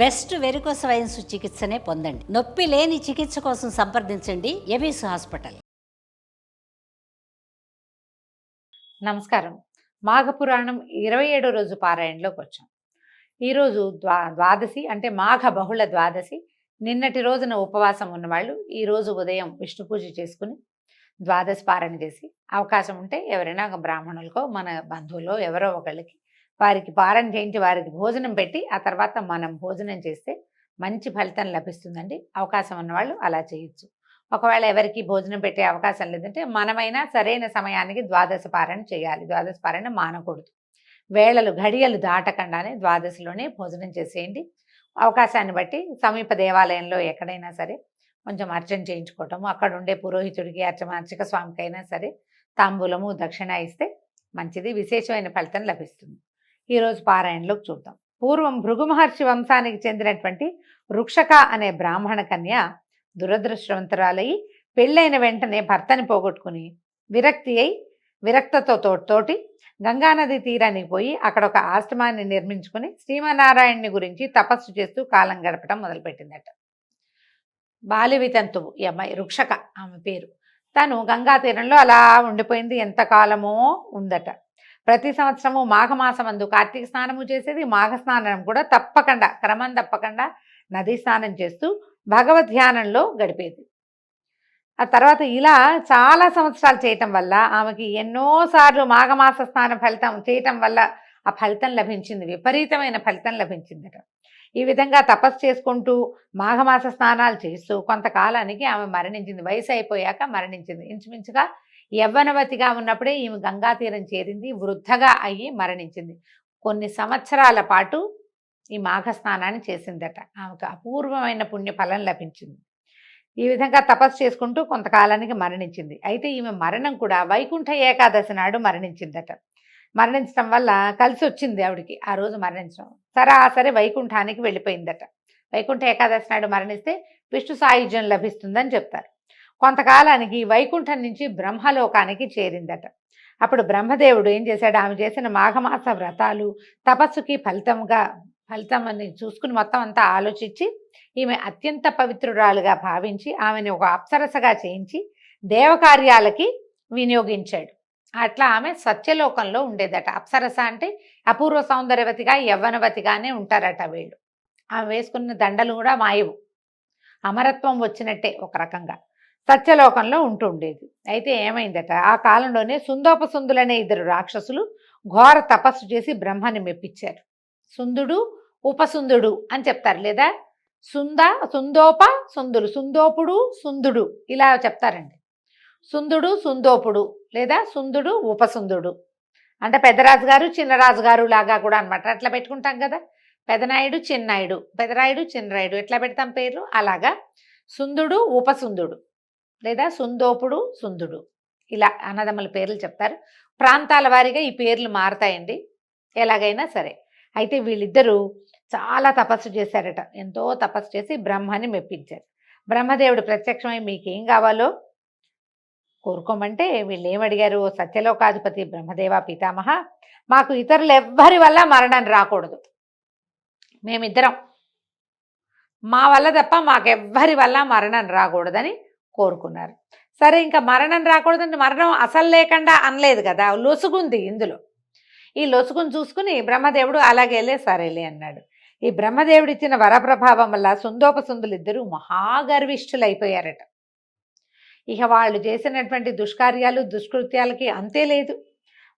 Best varicose veins చికిత్సనే పొందండి. నొప్పి లేని చికిత్స కోసం సంప్రదించండి ఎవిస్ హాస్పిటల్. నమస్కారం. మాఘపురాణం 27 రోజు పారాయణలోకి వచ్చాం. ఈరోజు ద్వాదశి అంటే మాఘ బహుళ ద్వాదశి. నిన్నటి రోజున ఉపవాసం ఉన్నవాళ్ళు ఈరోజు ఉదయం విష్ణు పూజ చేసుకుని ద్వాదశి పారాయణ చేసి అవకాశం ఉంటే ఎవరైనా ఒక బ్రాహ్మణులకో మన బంధువులో ఎవరో ఒకళ్ళకి వారికి పారాయణ చేయించి వారికి భోజనం పెట్టి ఆ తర్వాత మనం భోజనం చేస్తే మంచి ఫలితం లభిస్తుందండి. అవకాశం ఉన్నవాళ్ళు అలా చేయొచ్చు. ఒకవేళ ఎవరికి భోజనం పెట్టే అవకాశం లేదంటే మనమైనా సరైన సమయానికి ద్వాదశ పారాయణ చేయాలి. ద్వాదశ పారాయణ మానకూడదు. వేళలు ఘడియలు దాటకుండానే ద్వాదశిలోనే భోజనం చేసేయండి. అవకాశాన్ని బట్టి సమీప దేవాలయంలో ఎక్కడైనా సరే కొంచెం అర్చన చేయించుకోవటము, అక్కడ ఉండే పురోహితుడికి అర్చక స్వామికి అయినా సరే తాంబూలము దక్షిణ ఇస్తే మంచిది, విశేషమైన ఫలితం లభిస్తుంది. ఈరోజు పారాయణలోకి చూద్దాం. పూర్వం భృగు మహర్షి వంశానికి చెందినటువంటి వృక్షక అనే బ్రాహ్మణ కన్య దురదృష్టవంతురాలయ్యి పెళ్ళైన వెంటనే భర్తని పోగొట్టుకుని విరక్తతోటి గంగానది తీరానికి పోయి అక్కడ ఒక ఆశ్రమాన్ని నిర్మించుకుని శ్రీమన్నారాయణుని గురించి తపస్సు చేస్తూ కాలం గడపడం మొదలుపెట్టిందట. బాలివితంతువు ఈ అమ్మాయి, వృక్షక ఆమె పేరు. తను గంగా తీరంలో అలా ఉండిపోయింది, ఎంతకాలమో ఉందట. ప్రతి సంవత్సరము మాఘమాసమందు కార్తీక స్నానము చేసేది. మాఘ స్నానం కూడా తప్పకుండా క్రమం తప్పకుండా నదీ స్నానం చేస్తూ భగవద్ ధ్యానంలో గడిపేది. ఆ తర్వాత ఇలా చాలా సంవత్సరాలు చేయటం వల్ల ఆమెకి ఎన్నోసార్లు మాఘమాస స్నాన ఫలితం చేయటం వల్ల ఆ ఫలితం లభించింది, విపరీతమైన ఫలితం లభించిందట. ఈ విధంగా తపస్సు చేసుకుంటూ మాఘమాస స్నానాలు చేస్తూ కొంతకాలానికి ఆమె మరణించింది. వయసు అయిపోయాక మరణించింది. ఇంచుమించుగా యవ్వనవతిగా ఉన్నప్పుడే ఈమె గంగా తీరం చేరింది. వృద్ధగా అయ్యి మరణించింది. కొన్ని సంవత్సరాల పాటు ఈ మాఘ స్నానాన్ని చేసిందట. ఆమెకు అపూర్వమైన పుణ్య ఫలం లభించింది. ఈ విధంగా తపస్సు చేసుకుంటూ కొంతకాలానికి మరణించింది. అయితే ఈమె మరణం కూడా వైకుంఠ ఏకాదశి నాడు మరణించిందట. మరణించడం వల్ల కలిసి వచ్చింది ఆవిడికి ఆ రోజు మరణించడం. సరాసరి వైకుంఠానికి వెళ్ళిపోయిందట. వైకుంఠ ఏకాదశి నాడు మరణిస్తే విష్ణు సాయుధ్యం లభిస్తుందని చెప్తారు. కొంతకాలానికి వైకుంఠం నుంచి బ్రహ్మలోకానికి చేరిందట. అప్పుడు బ్రహ్మదేవుడు ఏం చేశాడు, ఆమె చేసిన మాఘమాస వ్రతాలు తపస్సుకి ఫలితం అని చూసుకుని మొత్తం అంతా ఆలోచించి ఈమె అత్యంత పవిత్రురాలుగా భావించి ఆమెను ఒక అప్సరసగా చేయించి దేవకార్యాలకి వినియోగించాడు. అట్లా ఆమె సత్యలోకంలో ఉండేదట. అప్సరస అంటే అపూర్వ సౌందర్యవతిగా యవ్వనవతిగానే ఉంటారట వీళ్ళు. ఆమె వేసుకున్న దండలు కూడా మాయవు, అమరత్వం వచ్చినట్టే ఒక రకంగా సత్యలోకంలో ఉంటుండేది. అయితే ఏమైందట, ఆ కాలంలోనే సుందోపసుందులనే 2 రాక్షసులు ఘోర తపస్సు చేసి బ్రహ్మని మెప్పించారు. సుందుడు ఉపసుందుడు అని చెప్తారు, లేదా సుందోప సుందుడు, సుందోపుడు సుందుడు ఇలా చెప్తారండి. సుందుడు సుందోపుడు లేదా సుందుడు ఉపసుందుడు అంటే పెద్దరాజు గారు చిన్నరాజు గారు లాగా కూడా అనమాట. అట్లా పెట్టుకుంటాం కదా, పెదనాయుడు చిన్నాయుడు, పెదరాయుడు చిన్నరాయుడు ఎట్లా పెడతాం పేర్లు, అలాగా సుందుడు ఉపసుందుడు లేదా సుందోపుడు సుందుడు ఇలా అన్నదమ్ముల పేర్లు చెప్తారు. ప్రాంతాల వారీగా ఈ పేర్లు మారతాయండి ఎలాగైనా సరే. అయితే వీళ్ళిద్దరూ చాలా తపస్సు చేశారట. ఎంతో తపస్సు చేసి బ్రహ్మని మెప్పించారు. బ్రహ్మదేవుడు ప్రత్యక్షమై మీకేం కావాలో కోరుకోమంటే వీళ్ళు ఏమడిగారు, సత్యలోకాధిపతి బ్రహ్మదేవ పితామహ, మాకు ఇతరులు ఎవ్వరి వల్ల మరణం రాకూడదు, మేమిద్దరం మా వల్ల తప్ప మాకెవ్వరి వల్ల మరణం రాకూడదని కోరుకున్నారు. సరే, ఇంకా మరణం రాకూడదంటే మరణం అసలు లేకుండా అనలేదు కదా, లొసుగుంది ఇందులో. ఈ లొసుగును చూసుకుని బ్రహ్మదేవుడు అలాగేలే సరేలే అన్నాడు. ఈ బ్రహ్మదేవుడు ఇచ్చిన వరప్రభావం వల్ల సుందోపసుందులు ఇద్దరు మహాగర్విష్ఠులు అయిపోయారట. ఇక వాళ్ళు చేసినటువంటి దుష్కార్యాలు దుష్కృత్యాలకి అంతే లేదు.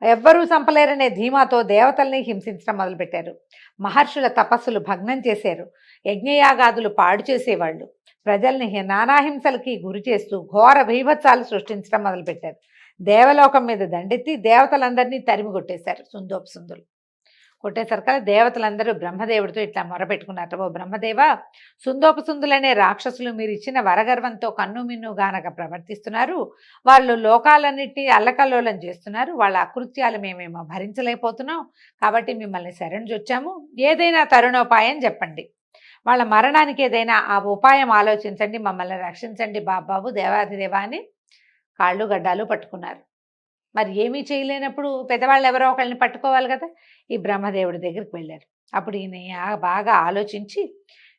ఎవ్వరూ చంపలేరనే ధీమాతో దేవతల్ని హింసించడం మొదలుపెట్టారు. మహర్షుల తపస్సులు భగ్నం చేశారు. యజ్ఞయాగాదులు పాడు చేసేవాళ్ళు. ప్రజల్ని నానాహింసలకి గురి చేస్తూ ఘోర భీభత్సాలు సృష్టించడం మొదలుపెట్టారు. దేవలోకం మీద దండెత్తి దేవతలందరినీ తరిమి కొట్టేశారు. సుందోపసుందులు కొట్టేసరిక దేవతలందరూ బ్రహ్మదేవుడితో ఇట్లా మొరపెట్టుకున్నారు, ఓ బ్రహ్మదేవ, సుందోపసుందులనే రాక్షసులు మీరు ఇచ్చిన వరగర్వంతో కన్నుమిన్ను గానక ప్రవర్తిస్తున్నారు. వాళ్ళు లోకాలన్నిటినీ అల్లకల్లోలం చేస్తున్నారు. వాళ్ళ అకృత్యాలు మేమేమో భరించలేకపోతున్నాం. కాబట్టి మిమ్మల్ని శరణుజొచ్చాము. ఏదైనా తరుణోపాయం చెప్పండి, వాళ్ళ మరణానికి ఏదైనా ఆ ఉపాయం ఆలోచించండి, మమ్మల్ని రక్షించండి బాబాబు దేవాధిదేవా అని కాళ్ళు గడ్డాలు పట్టుకున్నారు. మరి ఏమీ చేయలేనప్పుడు పెద్దవాళ్ళు ఎవరో ఒకళ్ళని పట్టుకోవాలి కదా. ఈ బ్రహ్మదేవుడి దగ్గరికి వెళ్ళారు. అప్పుడు ఈయన బాగా ఆలోచించి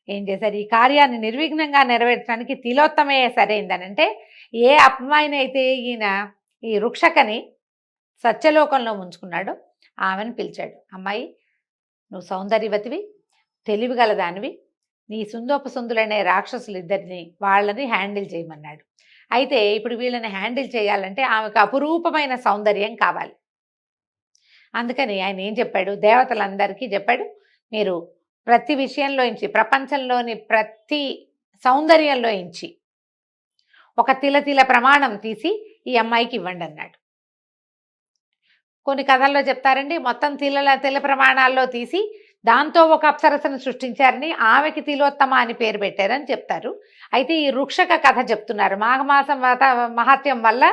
ఏం చేశారు, ఈ కార్యాన్ని నిర్విఘ్నంగా నెరవేర్చడానికి తిలోత్తమయే సరైందనంటే, ఏ అమ్మాయినైతే ఈయన ఈ రుక్షకని సత్యలోకంలో ఉంచుకున్నాడో ఆమెను పిలిచాడు. అమ్మాయి, నువ్వు సౌందర్యవతివి, తెలివిగలదానివి, నీ సుందోపసుందులనే రాక్షసులు ఇద్దరిని వాళ్ళని హ్యాండిల్ చేయమన్నాడు. అయితే ఇప్పుడు వీళ్ళని హ్యాండిల్ చేయాలంటే ఆమెకు అపురూపమైన సౌందర్యం కావాలి. అందుకని ఆయన ఏం చెప్పాడు, దేవతలందరికీ చెప్పాడు, మీరు ప్రతి విషయంలోంచి, ప్రపంచంలోని ప్రతి సౌందర్యంలోంచి ఒక తిల ప్రమాణం తీసి ఈ అమ్మాయికి ఇవ్వండి అన్నాడు. కొన్ని కథల్లో చెప్తారండి, మొత్తం తిల ప్రమాణాల్లో తీసి దాంతో ఒక అప్సరసను సృష్టించారని, ఆమెకి తిలోత్తమ అని పేరు పెట్టారని చెప్తారు. అయితే ఈ రుక్షక కథ చెప్తున్నారు, మాఘమాసం మహాత్యం వల్ల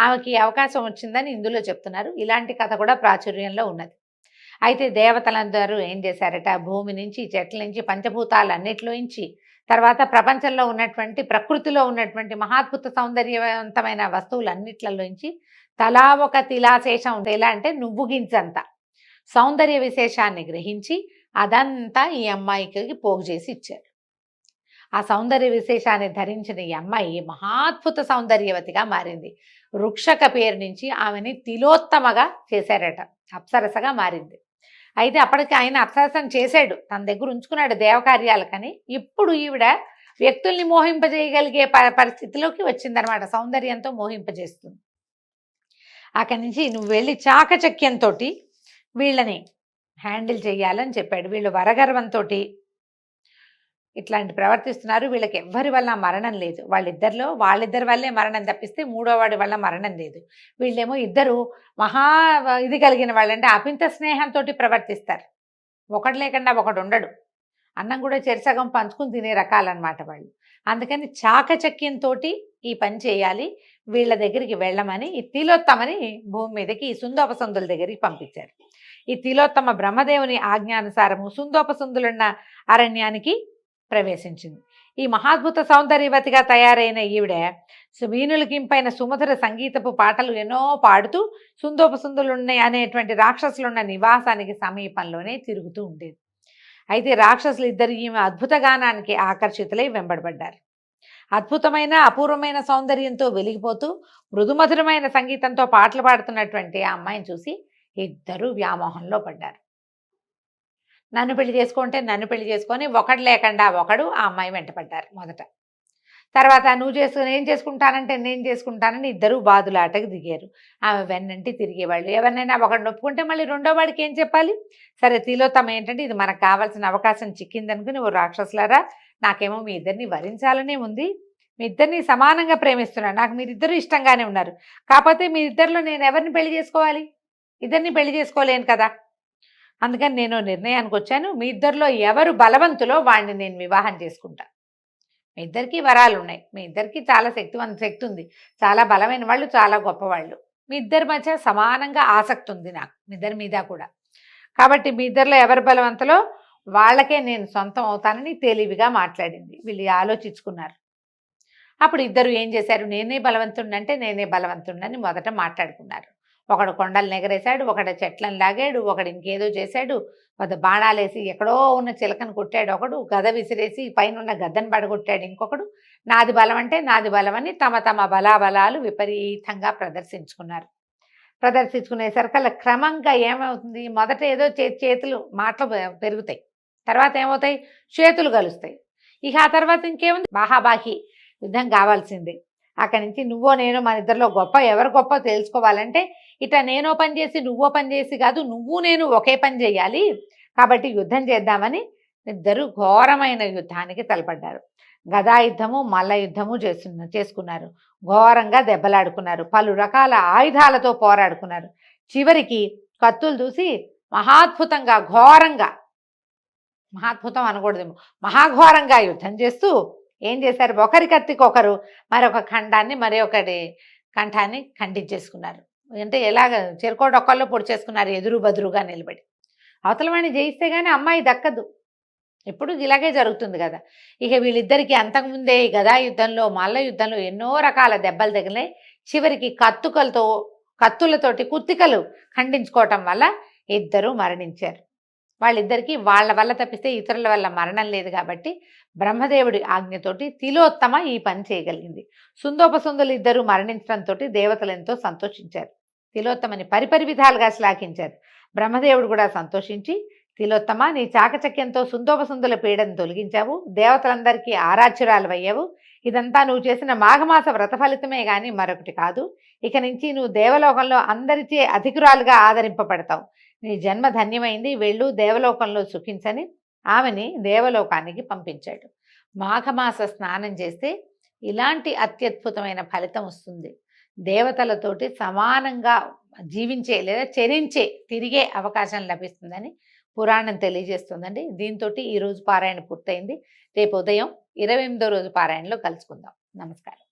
ఆమెకి అవకాశం వచ్చిందని ఇందులో చెప్తున్నారు. ఇలాంటి కథ కూడా ప్రాచుర్యంలో ఉన్నది. అయితే దేవతలందరూ ఏం చేశారట, భూమి నుంచి, చెట్ల నుంచి, పంచభూతాలన్నిటిలోంచి, తర్వాత ప్రపంచంలో ఉన్నటువంటి, ప్రకృతిలో ఉన్నటువంటి మహాద్భుత సౌందర్యవంతమైన వస్తువులన్నిట్లలోంచి తలా ఒక తిలాశేషం, ఎలా అంటే నువ్వు గింజంత సౌందర్య విశేషాన్ని గ్రహించి అదంతా ఈ అమ్మాయికి పోగు చేసి ఇచ్చారు. ఆ సౌందర్య విశేషాన్ని ధరించిన ఈ అమ్మాయి మహాద్భుత సౌందర్యవతిగా మారింది. రుక్షక పేరు నుంచి ఆమెని తిలోత్తమగా చేశారట, అప్సరసగా మారింది. అయితే అప్పటికి ఆయన అప్సరసను చేశాడు, తన దగ్గర ఉంచుకున్నాడు దేవకార్యాలకని. ఇప్పుడు ఈవిడ వ్యక్తుల్ని మోహింపజేయగలిగే పరిస్థితిలోకి వచ్చిందనమాట, సౌందర్యంతో మోహింపజేస్తుంది. అక్కడి నుంచి నువ్వు వెళ్ళి చాకచక్యంతో వీళ్ళని హ్యాండిల్ చేయాలని చెప్పాడు. వీళ్ళు వరగర్వంతో ఇట్లాంటి ప్రవర్తిస్తున్నారు, వీళ్ళకి ఎవ్వరి వల్ల మరణం లేదు, వాళ్ళిద్దరి వల్లే మరణం తప్పిస్తే మూడో వాడి వల్ల మరణం లేదు. వీళ్ళేమో ఇద్దరు మహా ఇది కలిగిన వాళ్ళంటే అపింత స్నేహంతో ప్రవర్తిస్తారు, ఒకటి లేకుండా ఒకడు ఉండడు, అన్నం కూడా చెరిసగం పంచుకుని తినే రకాలన్నమాట వాళ్ళు. అందుకని చాకచక్యంతో ఈ పని చేయాలి, వీళ్ళ దగ్గరికి వెళ్ళమని ఈ తిలోత్తమని భూమి మీదకి ఈ సుందోపసుందుల దగ్గరికి పంపించారు. ఈ తిలోత్తమ బ్రహ్మదేవుని ఆజ్ఞానుసారము సుందోపసుందులున్న అరణ్యానికి ప్రవేశించింది. ఈ మహాద్భుత సౌందర్యవతిగా తయారైన ఈవిడ వీణులకింపైన సుమధుర సంగీతపు పాటలు ఎన్నో పాడుతూ సుందోపసుందులున్నాయి అనేటువంటి రాక్షసులున్న నివాసానికి సమీపంలోనే తిరుగుతూ ఉండేది. అయితే రాక్షసులు ఇద్దరు ఈమె అద్భుత గానానికి ఆకర్షితులై వెంబడబడ్డారు. అద్భుతమైన అపూర్వమైన సౌందర్యంతో వెలిగిపోతూ మృదుమధురమైన సంగీతంతో పాటలు పాడుతున్నటువంటి ఆ అమ్మాయిని చూసి ఇద్దరు వ్యామోహంలో పడ్డారు. నన్ను పెళ్లి చేసుకుంటే నన్ను పెళ్లి చేసుకొని ఒకడు లేకుండా ఒకడు ఆ అమ్మాయి వెంటపడ్డారు మొదట. తర్వాత నేను చేసుకుంటానంటే నేను చేసుకుంటానని ఇద్దరు బాదులాటకు దిగారు. ఆమె వెన్నంటి తిరిగేవాళ్ళు. ఎవరినైనా ఒకడు నొప్పుకుంటే మళ్ళీ రెండో వాడికి ఏం చెప్పాలి? సరే తిలోత్తమ ఏంటంటే ఇది మనకు కావాల్సిన అవకాశం చిక్కిందనుకుని, ఓ రాక్షసులారా, నాకేమో మీ ఇద్దరిని వరించాలనే ఉంది, మీ ఇద్దరిని సమానంగా ప్రేమిస్తున్నాను, నాకు మీరిద్దరూ ఇష్టంగానే ఉన్నారు, కాకపోతే మీ ఇద్దరిలో నేను ఎవరిని పెళ్లి చేసుకోవాలి? ఇద్దరిని పెళ్లి చేసుకోలేను కదా, అందుకని నేను నిర్ణయానికి వచ్చాను, మీ ఇద్దరిలో ఎవరు బలవంతులో వాడిని నేను వివాహం చేసుకుంటా. మీ ఇద్దరికీ వరాలు ఉన్నాయి, మీ ఇద్దరికీ చాలా శక్తి ఉంది, చాలా బలమైన వాళ్ళు, చాలా గొప్పవాళ్ళు, మీ ఇద్దరి మధ్య సమానంగా ఆసక్తి ఉంది నాకు, మీ ఇద్దరి మీద కూడా, కాబట్టి మీ ఇద్దరిలో ఎవరు బలవంతులో వాళ్ళకే నేను సొంతం అవుతానని తెలివిగా మాట్లాడింది. వీళ్ళు ఆలోచించుకున్నారు. అప్పుడు ఇద్దరు ఏం చేశారు, నేనే బలవంతుడినంటే నేనే బలవంతుడినని మొదట మాట్లాడుకున్నారు. ఒకడు కొండలు ఎగరేశాడు, ఒకడు చెట్లను లాగాడు, ఒకడు ఇంకేదో చేశాడు, బాణాలేసి ఎక్కడో ఉన్న చిలకను కొట్టాడు ఒకడు, గద విసిరేసి పైన ఉన్న గద్దను పడగొట్టాడు ఇంకొకడు. నాది బలం అంటే నాది బలమని తమ తమ బలాబలాలు విపరీతంగా ప్రదర్శించుకున్నారు. ప్రదర్శించుకునేసరికల్లా క్రమంగా ఏమవుతుంది, మొదట ఏదో చేతులు మాటలు పెరుగుతాయి, తర్వాత ఏమవుతాయి, చేతులు కలుస్తాయి, ఇక ఆ తర్వాత ఇంకేముంది, బాహాబాహి యుద్ధం కావాల్సిందే. అక్కడి నుంచి నువ్వో నేను మన ఇద్దరిలో ఎవరు గొప్ప తెలుసుకోవాలంటే ఇట్లా నేనో పని చేసి నువ్వో పని చేసి కాదు, నువ్వు నేను ఒకే పని చేయాలి, కాబట్టి యుద్ధం చేద్దామని ఇద్దరు ఘోరమైన యుద్ధానికి తలపడ్డారు. గదా యుద్ధము మల్ల యుద్ధము చేసుకున్నారు, ఘోరంగా దెబ్బలాడుకున్నారు, పలు రకాల ఆయుధాలతో పోరాడుకున్నారు. చివరికి కత్తులు చూసి మహాద్భుతంగా ఘోరంగా, మహాద్భుతం అనకూడదేమో, మహాఘోరంగా యుద్ధం చేస్తూ ఏం చేశారు, ఒకరి కత్తికొకరు మరొక ఖండాన్ని ఒకటి కంఠాన్ని ఖండించేసుకున్నారు. అంటే ఎలాగ చెరుకోడొక్కల్లో పొడి చేసుకున్నారు, ఎదురు బదురుగా నిలబడి. అవతల వాడిని జయిస్తే కానీ అమ్మాయి దక్కదు, ఎప్పుడు ఇలాగే జరుగుతుంది కదా. ఇక వీళ్ళిద్దరికీ అంతకుముందే గదా యుద్ధంలో మల్ల యుద్ధంలో ఎన్నో రకాల దెబ్బలు తగిలినాయి. చివరికి కత్తులతోటి కుత్తికలు ఖండించుకోవటం వల్ల ఇద్దరు మరణించారు. వాళ్ళిద్దరికీ వాళ్ళ వల్ల తప్పిస్తే ఇతరుల వల్ల మరణం లేదు కాబట్టి బ్రహ్మదేవుడి ఆజ్ఞతోటి తిలోత్తమ ఈ పని చేయగలిగింది. సుందోపసుందులు ఇద్దరు మరణించడంతో దేవతలు ఎంతో సంతోషించారు. తిలోత్తమని పరిపరి విధాలుగా శ్లాఘించారు. బ్రహ్మదేవుడు కూడా సంతోషించి, తిలోత్తమ, నీ చాకచక్యంతో సుందోపసుందుల పీడను తొలగించావు, దేవతలందరికీ ఆరాధ్యురాలవయ్యావు. ఇదంతా నువ్వు చేసిన మాఘమాస వ్రత ఫలితమే గాని మరొకటి కాదు. ఇక నుంచి నువ్వు దేవలోకంలో అందరిచే అధికురాలుగా ఆదరింపబడతావు. నీ జన్మ ధన్యమైంది, వెళ్ళు, దేవలోకంలో సుఖించని ఆమెని దేవలోకానికి పంపించాడు. మాఘమాస స్నానం చేస్తే ఇలాంటి అత్యద్భుతమైన ఫలితం వస్తుంది. దేవతలతోటి సమానంగా జీవించే లేదా చరించే తిరిగే అవకాశం లభిస్తుందని పురాణం తెలియజేస్తుందండి. దీంతో ఈరోజు పారాయణ పూర్తయింది. రేపు ఉదయం 28వ రోజు పారాయణలో కలుసుకుందాం. నమస్కారం.